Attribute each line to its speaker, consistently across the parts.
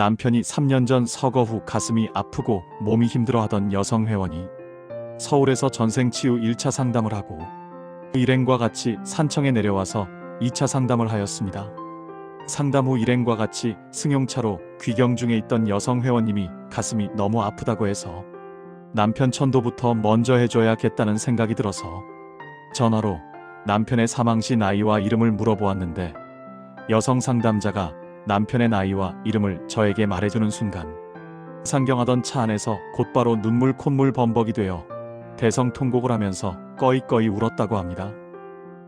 Speaker 1: 남편이 3년 전 서거 후 가슴이 아프고 몸이 힘들어하던 여성 회원이 서울에서 전생치유 1차 상담을 하고 일행과 같이 산청에 내려와서 2차 상담을 하였습니다. 상담 후 일행과 같이 승용차로 귀경 중에 있던 여성 회원님이 가슴이 너무 아프다고 해서 남편 천도부터 먼저 해줘야겠다는 생각이 들어서 전화로 남편의 사망 시 나이와 이름을 물어보았는데 여성 상담자가 남편의 나이와 이름을 저에게 말해주는 순간 상경하던 차 안에서 곧바로 눈물 콧물 범벅이 되어 대성통곡을 하면서 꺼이꺼이 울었다고 합니다.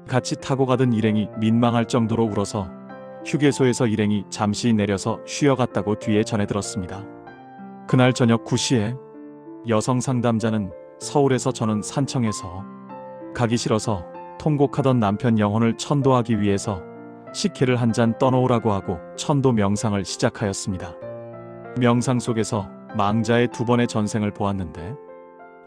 Speaker 1: 같이 타고 가던 일행이 민망할 정도로 울어서 휴게소에서 일행이 잠시 내려서 쉬어갔다고 뒤에 전해 들었습니다. 그날 저녁 9시에 여성 상담자는 서울에서 저는 산청에서 가기 싫어서 통곡하던 남편 영혼을 천도하기 위해서 식혜를 한 잔 떠놓으라고 하고 천도 명상을 시작하였습니다. 명상 속에서 망자의 2번의 전생을 보았는데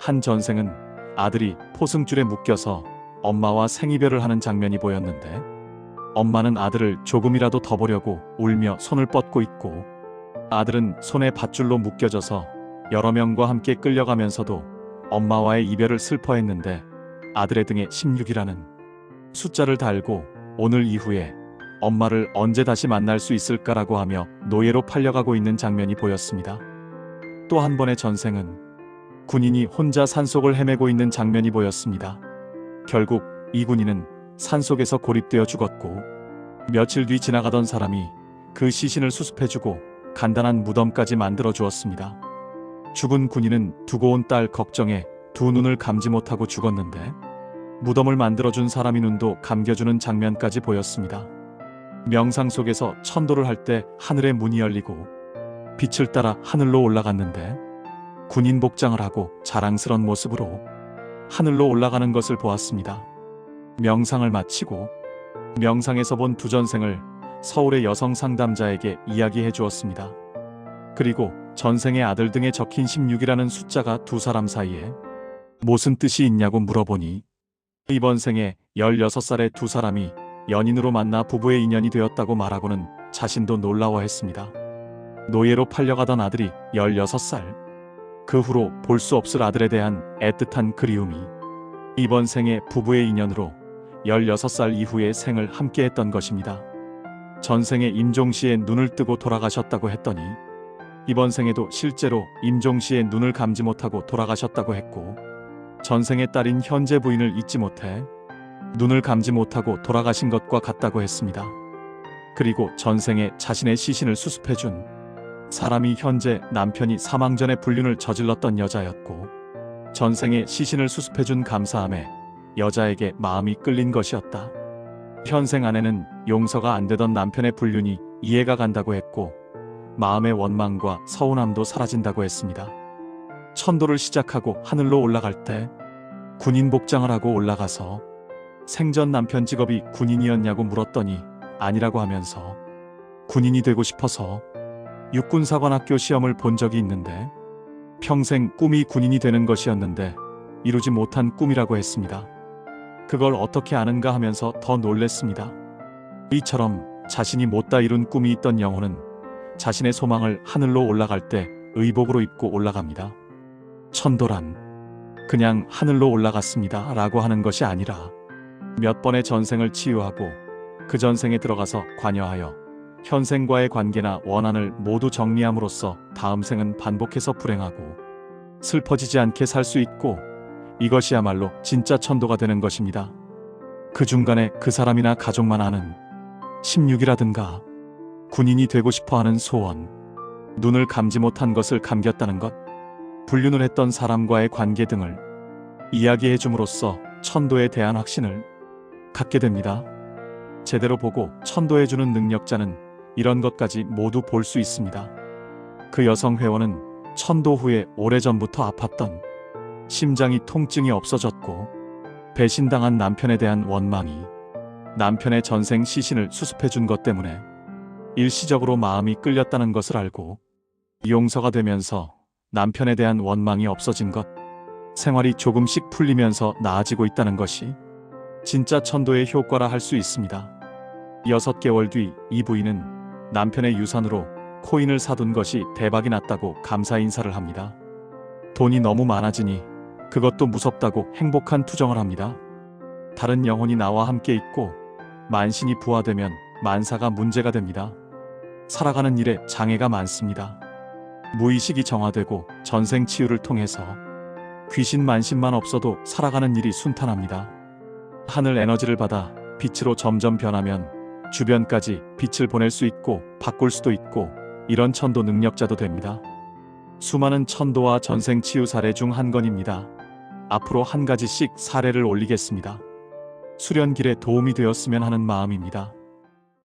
Speaker 1: 한 전생은 아들이 포승줄에 묶여서 엄마와 생이별을 하는 장면이 보였는데 엄마는 아들을 조금이라도 더 보려고 울며 손을 뻗고 있고 아들은 손에 밧줄로 묶여져서 여러 명과 함께 끌려가면서도 엄마와의 이별을 슬퍼했는데 아들의 등에 16이라는 숫자를 달고 오늘 이후에 엄마를 언제 다시 만날 수 있을까라고 하며 노예로 팔려가고 있는 장면이 보였습니다. 또 한 번의 전생은 군인이 혼자 산속을 헤매고 있는 장면이 보였습니다. 결국 이 군인은 산속에서 고립되어 죽었고 며칠 뒤 지나가던 사람이 그 시신을 수습해주고 간단한 무덤까지 만들어 주었습니다. 죽은 군인은 두고 온 딸 걱정에 두 눈을 감지 못하고 죽었는데 무덤을 만들어준 사람이 눈도 감겨주는 장면까지 보였습니다. 명상 속에서 천도를 할 때 하늘의 문이 열리고 빛을 따라 하늘로 올라갔는데 군인 복장을 하고 자랑스런 모습으로 하늘로 올라가는 것을 보았습니다. 명상을 마치고 명상에서 본 두 전생을 서울의 여성 상담자에게 이야기해 주었습니다. 그리고 전생의 아들 등에 적힌 16이라는 숫자가 두 사람 사이에 무슨 뜻이 있냐고 물어보니 이번 생에 16살의 두 사람이 연인으로 만나 부부의 인연이 되었다고 말하고는 자신도 놀라워했습니다. 노예로 팔려가던 아들이 16살. 그 후로 볼 수 없을 아들에 대한 애틋한 그리움이 이번 생에 부부의 인연으로 16살 이후의 생을 함께했던 것입니다. 전생에 임종시에 눈을 뜨고 돌아가셨다고 했더니 이번 생에도 실제로 임종시에 눈을 감지 못하고 돌아가셨다고 했고 전생의 딸인 현재 부인을 잊지 못해 눈을 감지 못하고 돌아가신 것과 같다고 했습니다. 그리고 전생에 자신의 시신을 수습해준 사람이 현재 남편이 사망 전에 불륜을 저질렀던 여자였고 전생에 시신을 수습해준 감사함에 여자에게 마음이 끌린 것이었다. 현생 아내는 용서가 안 되던 남편의 불륜이 이해가 간다고 했고 마음의 원망과 서운함도 사라진다고 했습니다. 천도를 시작하고 하늘로 올라갈 때 군인 복장을 하고 올라가서 생전 남편 직업이 군인이었냐고 물었더니 아니라고 하면서 군인이 되고 싶어서 육군사관학교 시험을 본 적이 있는데 평생 꿈이 군인이 되는 것이었는데 이루지 못한 꿈이라고 했습니다. 그걸 어떻게 아는가 하면서 더 놀랬습니다. 이처럼 자신이 못다 이룬 꿈이 있던 영혼은 자신의 소망을 하늘로 올라갈 때 의복으로 입고 올라갑니다. 천도란 그냥 하늘로 올라갔습니다 라고 하는 것이 아니라 몇 번의 전생을 치유하고 그 전생에 들어가서 관여하여 현생과의 관계나 원한을 모두 정리함으로써 다음 생은 반복해서 불행하고 슬퍼지지 않게 살 수 있고 이것이야말로 진짜 천도가 되는 것입니다. 그 중간에 그 사람이나 가족만 아는 16이라든가 군인이 되고 싶어하는 소원, 눈을 감지 못한 것을 감겼다는 것, 불륜을 했던 사람과의 관계 등을 이야기해 줌으로써 천도에 대한 확신을 갖게 됩니다. 제대로 보고 천도해주는 능력자는 이런 것까지 모두 볼 수 있습니다. 그 여성 회원은 천도 후에 오래전부터 아팠던 심장이 통증이 없어졌고 배신당한 남편에 대한 원망이 남편의 전생 시신을 수습해준 것 때문에 일시적으로 마음이 끌렸다는 것을 알고 용서가 되면서 남편에 대한 원망이 없어진 것, 생활이 조금씩 풀리면서 나아지고 있다는 것이 진짜 천도의 효과라 할 수 있습니다. 6개월 뒤 이 부인은 남편의 유산으로 코인을 사둔 것이 대박이 났다고 감사 인사를 합니다. 돈이 너무 많아지니 그것도 무섭다고 행복한 투정을 합니다. 다른 영혼이 나와 함께 있고 만신이 부화되면 만사가 문제가 됩니다. 살아가는 일에 장애가 많습니다. 무의식이 정화되고 전생 치유를 통해서 귀신 만신만 없어도 살아가는 일이 순탄합니다. 하늘 에너지를 받아 빛으로 점점 변하면 주변까지 빛을 보낼 수 있고 바꿀 수도 있고 이런 천도 능력자도 됩니다. 수많은 천도와 전생 치유 사례 중 한 건입니다. 앞으로 한 가지씩 사례를 올리겠습니다. 수련길에 도움이 되었으면 하는 마음입니다.